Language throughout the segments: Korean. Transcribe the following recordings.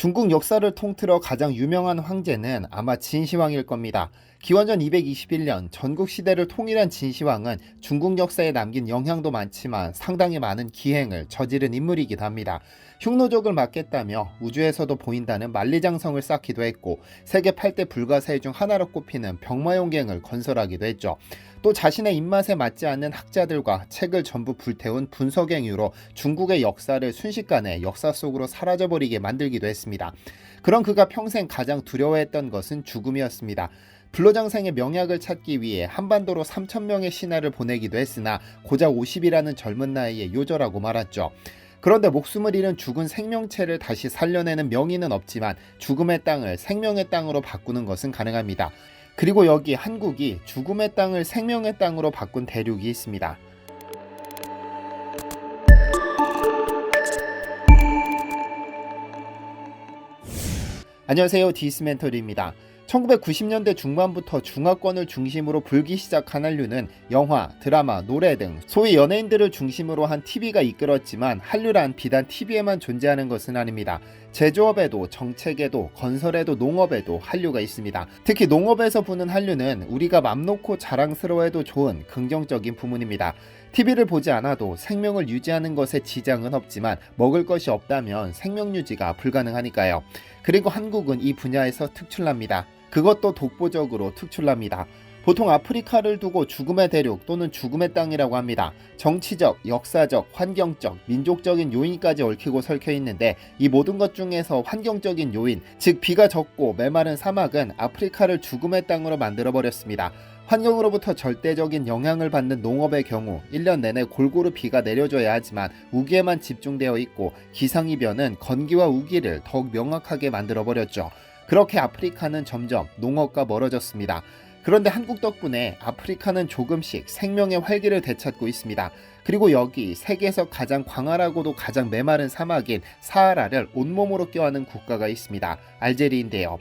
중국 역사를 통틀어 가장 유명한 황제는 아마 진시황일 겁니다. 기원전 221년 전국 시대를 통일한 진시황은 중국 역사에 남긴 영향도 많지만 상당히 많은 기행을 저지른 인물이기도 합니다. 흉노족을 막겠다며 우주에서도 보인다는 만리장성을 쌓기도 했고 세계 8대 불가사의 중 하나로 꼽히는 병마용갱을 건설하기도 했죠. 또 자신의 입맛에 맞지 않는 학자들과 책을 전부 불태운 분석행위로 중국의 역사를 순식간에 역사 속으로 사라져버리게 만들기도 했습니다. 그런 그가 평생 가장 두려워했던 것은 죽음이었습니다. 불로장생의 명약을 찾기 위해 한반도로 3,000명의 신하를 보내기도 했으나 고작 50이라는 젊은 나이에 요절하고 말았죠. 그런데 목숨을 잃은 죽은 생명체를 다시 살려내는 명의는 없지만 죽음의 땅을 생명의 땅으로 바꾸는 것은 가능합니다. 그리고 여기 한국이 죽음의 땅을 생명의 땅으로 바꾼 대륙이 있습니다. 안녕하세요, 디스멘터리입니다. 1990년대 중반부터 중화권을 중심으로 불기 시작한 한류는 영화, 드라마, 노래 등 소위 연예인들을 중심으로 한 TV가 이끌었지만 한류란 비단 TV에만 존재하는 것은 아닙니다. 제조업에도, 정책에도, 건설에도, 농업에도 한류가 있습니다. 특히 농업에서 부는 한류는 우리가 맘 놓고 자랑스러워해도 좋은 긍정적인 부문입니다. TV를 보지 않아도 생명을 유지하는 것에 지장은 없지만 먹을 것이 없다면 생명 유지가 불가능하니까요. 그리고 한국은 이 분야에서 특출납니다. 그것도 독보적으로 특출납니다. 보통 아프리카를 두고 죽음의 대륙 또는 죽음의 땅이라고 합니다. 정치적, 역사적, 환경적, 민족적인 요인까지 얽히고 설켜 있는데 이 모든 것 중에서 환경적인 요인, 즉 비가 적고 메마른 사막은 아프리카를 죽음의 땅으로 만들어버렸습니다. 환경으로부터 절대적인 영향을 받는 농업의 경우 1년 내내 골고루 비가 내려줘야 하지만 우기에만 집중되어 있고 기상이변은 건기와 우기를 더욱 명확하게 만들어버렸죠. 그렇게 아프리카는 점점 농업과 멀어졌습니다. 그런데 한국 덕분에 아프리카는 조금씩 생명의 활기를 되찾고 있습니다. 그리고 여기 세계에서 가장 광활하고도 가장 메마른 사막인 사하라를 온몸으로 껴안은 국가가 있습니다. 알제리인데요.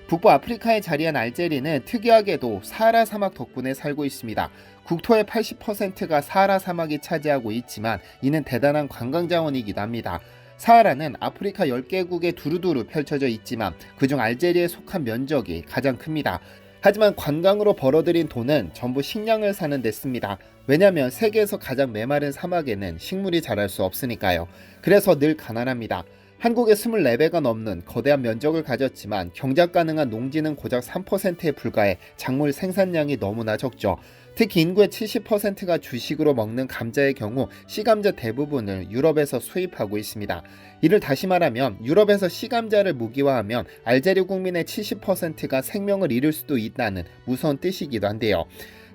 북부 아프리카에 자리한 알제리는 특이하게도 사하라 사막 덕분에 살고 있습니다. 국토의 80%가 사하라 사막이 차지하고 있지만 이는 대단한 관광자원이기도 합니다. 사하라는 아프리카 10개국에 두루두루 펼쳐져 있지만 그중 알제리에 속한 면적이 가장 큽니다. 하지만 관광으로 벌어들인 돈은 전부 식량을 사는 데 씁니다. 왜냐하면 세계에서 가장 메마른 사막에는 식물이 자랄 수 없으니까요. 그래서 늘 가난합니다. 한국의 24배가 넘는 거대한 면적을 가졌지만 경작 가능한 농지는 고작 3%에 불과해 작물 생산량이 너무나 적죠. 특히 인구의 70%가 주식으로 먹는 감자의 경우 씨감자 대부분을 유럽에서 수입하고 있습니다. 이를 다시 말하면 유럽에서 씨감자를 무기화하면 알제리 국민의 70%가 생명을 잃을 수도 있다는 무서운 뜻이기도 한데요.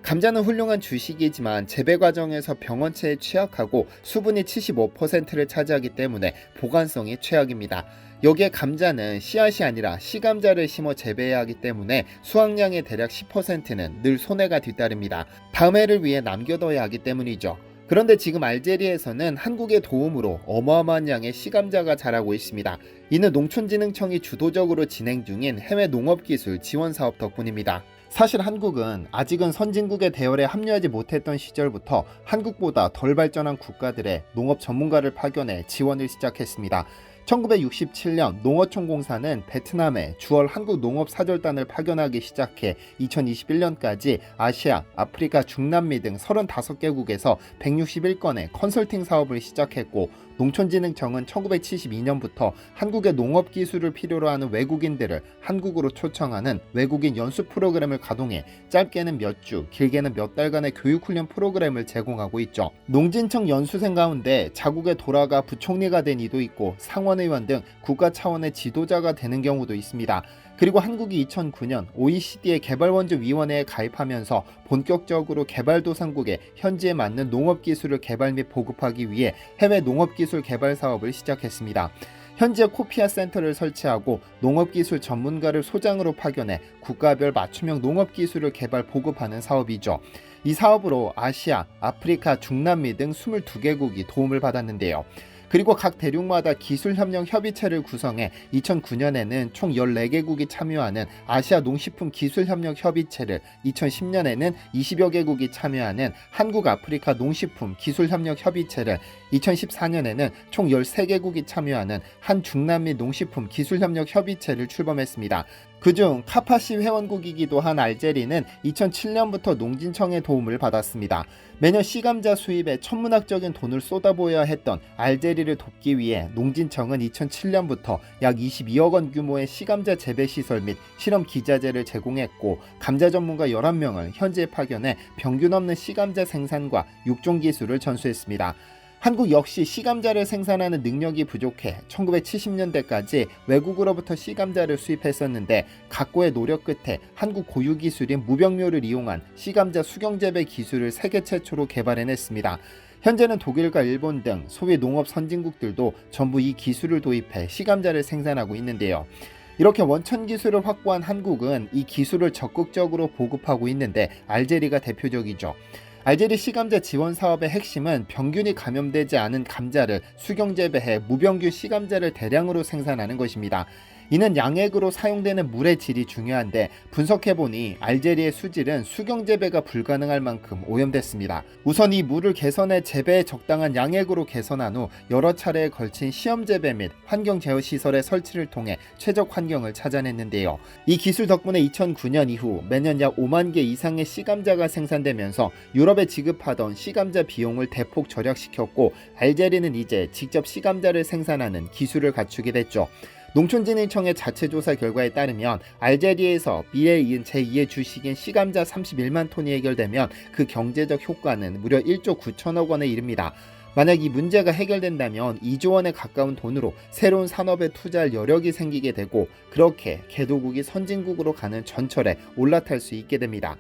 감자는 훌륭한 주식이지만 재배 과정에서 병원체에 취약하고 수분이 75%를 차지하기 때문에 보관성이 최악입니다. 여기에 감자는 씨앗이 아니라 씨감자를 심어 재배해야 하기 때문에 수확량의 대략 10%는 늘 손해가 뒤따릅니다. 다음 해를 위해 남겨둬야 하기 때문이죠. 그런데 지금 알제리에서는 한국의 도움으로 어마어마한 양의 씨감자가 자라고 있습니다. 이는 농촌진흥청이 주도적으로 진행 중인 해외 농업기술 지원 사업 덕분입니다. 사실 한국은 아직은 선진국의 대열에 합류하지 못했던 시절부터 한국보다 덜 발전한 국가들의 농업 전문가를 파견해 지원을 시작했습니다. 1967년 농어촌공사는 베트남에 주월 한국농업사절단을 파견하기 시작해 2021년까지 아시아, 아프리카, 중남미 등 35개국에서 161건의 컨설팅 사업을 시작했고 농촌진흥청은 1972년부터 한국의 농업기술을 필요로 하는 외국인들을 한국으로 초청하는 외국인 연수 프로그램을 가동해 짧게는 몇 주, 길게는 몇 달간의 교육훈련 프로그램을 제공하고 있죠. 농진청 연수생 가운데 자국에 돌아가 부총리가 된 이도 있고 상원의원 등 국가 차원의 지도자가 되는 경우도 있습니다. 그리고 한국이 2009년 OECD의 개발원조위원회에 가입하면서 본격적으로 개발도상국의 현지에 맞는 농업기술을 개발 및 보급하기 위해 해외 농업기술 개발 사업을 시작했습니다. 현지에 코피아 센터를 설치하고 농업기술 전문가를 소장으로 파견해 국가별 맞춤형 농업기술을 개발 보급하는 사업이죠. 이 사업으로 아시아, 아프리카, 중남미 등 22개국이 도움을 받았는데요. 그리고 각 대륙마다 기술협력 협의체를 구성해 2009년에는 총 14개국이 참여하는 아시아 농식품 기술협력 협의체를, 2010년에는 20여 개국이 참여하는 한국 아프리카 농식품 기술협력 협의체를, 2014년에는 총 13개국이 참여하는 한중남미 농식품 기술협력 협의체를 출범했습니다. 그중 카파시 회원국이기도 한 알제리는 2007년부터 농진청의 도움을 받았습니다. 매년 씨감자 수입에 천문학적인 돈을 쏟아부어야 했던 알제리를 돕기 위해 농진청은 2007년부터 약 22억 원 규모의 씨감자 재배 시설 및 실험 기자재를 제공했고, 감자 전문가 11명을 현지에 파견해 평균 없는 씨감자 생산과 육종 기술을 전수했습니다. 한국 역시 씨감자를 생산하는 능력이 부족해 1970년대까지 외국으로부터 씨감자를 수입했었는데, 각고의 노력 끝에 한국 고유 기술인 무병묘를 이용한 씨감자 수경재배 기술을 세계 최초로 개발해냈습니다. 현재는 독일과 일본 등 소위 농업 선진국들도 전부 이 기술을 도입해 씨감자를 생산하고 있는데요. 이렇게 원천 기술을 확보한 한국은 이 기술을 적극적으로 보급하고 있는데, 알제리가 대표적이죠. 알제리 씨감자 지원 사업의 핵심은 병균이 감염되지 않은 감자를 수경재배해 무병균 씨감자를 대량으로 생산하는 것입니다. 이는 양액으로 사용되는 물의 질이 중요한데, 분석해보니 알제리의 수질은 수경재배가 불가능할 만큼 오염됐습니다. 우선 이 물을 개선해 재배에 적당한 양액으로 개선한 후 여러 차례에 걸친 시험재배 및 환경제어시설의 설치를 통해 최적 환경을 찾아냈는데요. 이 기술 덕분에 2009년 이후 매년 약 5만 개 이상의 씨감자가 생산되면서 유럽에 지급하던 씨감자 비용을 대폭 절약시켰고, 알제리는 이제 직접 씨감자를 생산하는 기술을 갖추게 됐죠. 농촌진흥청의 자체조사 결과에 따르면 알제리에서 미래에 이은 제2의 주식인 씨감자 31만 톤이 해결되면 그 경제적 효과는 무려 1조 9천억 원에 이릅니다. 만약 이 문제가 해결된다면 2조 원에 가까운 돈으로 새로운 산업에 투자할 여력이 생기게 되고, 그렇게 개도국이 선진국으로 가는 전철에 올라탈 수 있게 됩니다.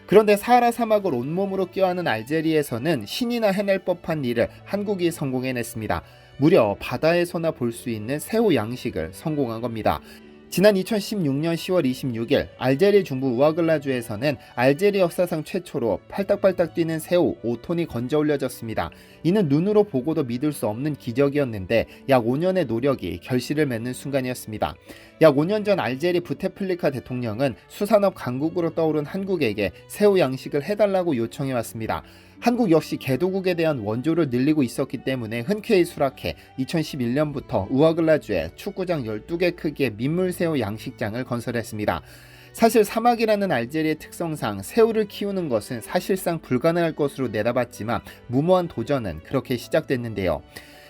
그런데 사하라 사막을 온몸으로 껴안은 알제리에서는 신이나 해낼 법한 일을 한국이 성공해냈습니다. 무려 바다에서나 볼 수 있는 새우 양식을 성공한 겁니다. 지난 2016년 10월 26일 알제리 중부 우아글라주에서는 알제리 역사상 최초로 팔딱팔딱 뛰는 새우 5톤이 건져 올려졌습니다. 이는 눈으로 보고도 믿을 수 없는 기적이었는데, 약 5년의 노력이 결실을 맺는 순간이었습니다. 약 5년 전 알제리 부테플리카 대통령은 수산업 강국으로 떠오른 한국에게 새우 양식을 해달라고 요청해 왔습니다. 한국 역시 개도국에 대한 원조를 늘리고 있었기 때문에 흔쾌히 수락해 2011년부터 우아글라주에 축구장 12개 크기의 민물새우 양식장을 건설했습니다. 사실 사막이라는 알제리의 특성상 새우를 키우는 것은 사실상 불가능할 것으로 내다봤지만, 무모한 도전은 그렇게 시작됐는데요.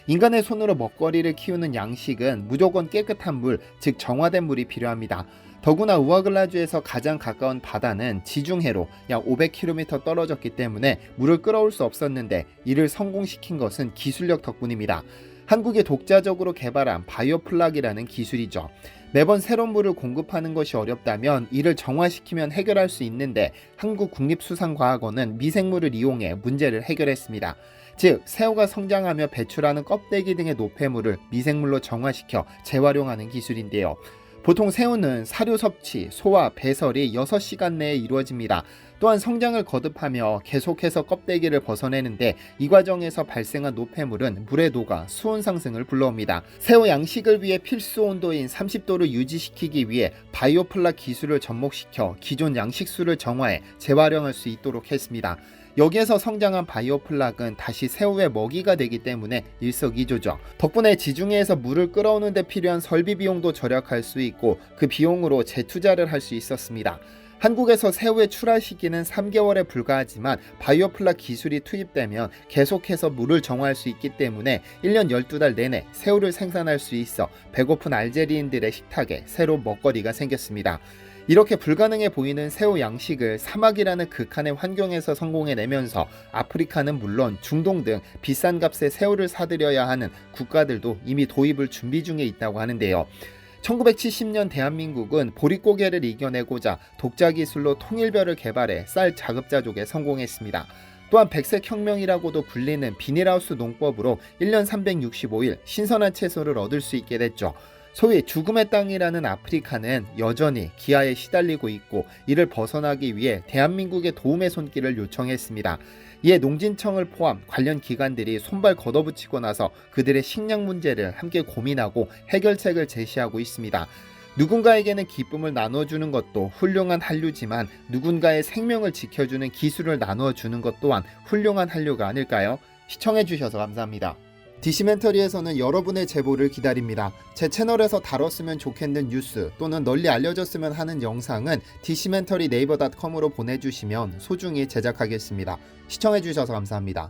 인간의 손으로 먹거리를 키우는 양식은 무조건 깨끗한 물, 즉 정화된 물이 필요합니다. 더구나 우아글라주에서 가장 가까운 바다는 지중해로 약 500km 떨어졌기 때문에 물을 끌어올 수 없었는데, 이를 성공시킨 것은 기술력 덕분입니다. 한국이 독자적으로 개발한 바이오플락이라는 기술이죠. 매번 새로운 물을 공급하는 것이 어렵다면 이를 정화시키면 해결할 수 있는데, 한국국립수산과학원은 미생물을 이용해 문제를 해결했습니다. 즉, 새우가 성장하며 배출하는 껍데기 등의 노폐물을 미생물로 정화시켜 재활용하는 기술인데요. 보통 새우는 사료 섭취, 소화, 배설이 6시간 내에 이루어집니다. 또한 성장을 거듭하며 계속해서 껍데기를 벗어내는데, 이 과정에서 발생한 노폐물은 물에 녹아 수온 상승을 불러옵니다. 새우 양식을 위해 필수 온도인 30도를 유지시키기 위해 바이오플락 기술을 접목시켜 기존 양식수를 정화해 재활용할 수 있도록 했습니다. 여기에서 성장한 바이오플락은 다시 새우의 먹이가 되기 때문에 일석이조죠. 덕분에 지중해에서 물을 끌어오는 데 필요한 설비 비용도 절약할 수 있고, 그 비용으로 재투자를 할 수 있었습니다. 한국에서 새우의 출하 시기는 3개월에 불과하지만 바이오플락 기술이 투입되면 계속해서 물을 정화할 수 있기 때문에 1년 12달 내내 새우를 생산할 수 있어 배고픈 알제리인들의 식탁에 새로운 먹거리가 생겼습니다. 이렇게 불가능해 보이는 새우 양식을 사막이라는 극한의 환경에서 성공해내면서 아프리카는 물론 중동 등 비싼 값에 새우를 사들여야 하는 국가들도 이미 도입을 준비 중에 있다고 하는데요. 1970년 대한민국은 보릿고개를 이겨내고자 독자 기술로 통일벼를 개발해 쌀 자급자족에 성공했습니다. 또한 백색혁명이라고도 불리는 비닐하우스 농법으로 1년 365일 신선한 채소를 얻을 수 있게 됐죠. 소위 죽음의 땅이라는 아프리카는 여전히 기아에 시달리고 있고, 이를 벗어나기 위해 대한민국의 도움의 손길을 요청했습니다. 이에 농진청을 포함 관련 기관들이 손발 걷어붙이고 나서 그들의 식량 문제를 함께 고민하고 해결책을 제시하고 있습니다. 누군가에게는 기쁨을 나눠주는 것도 훌륭한 한류지만, 누군가의 생명을 지켜주는 기술을 나눠주는 것 또한 훌륭한 한류가 아닐까요? 시청해주셔서 감사합니다. 디시멘터리에서는 여러분의 제보를 기다립니다. 제 채널에서 다뤘으면 좋겠는 뉴스 또는 널리 알려졌으면 하는 영상은 디시멘터리 네이버.com으로 보내주시면 소중히 제작하겠습니다. 시청해주셔서 감사합니다.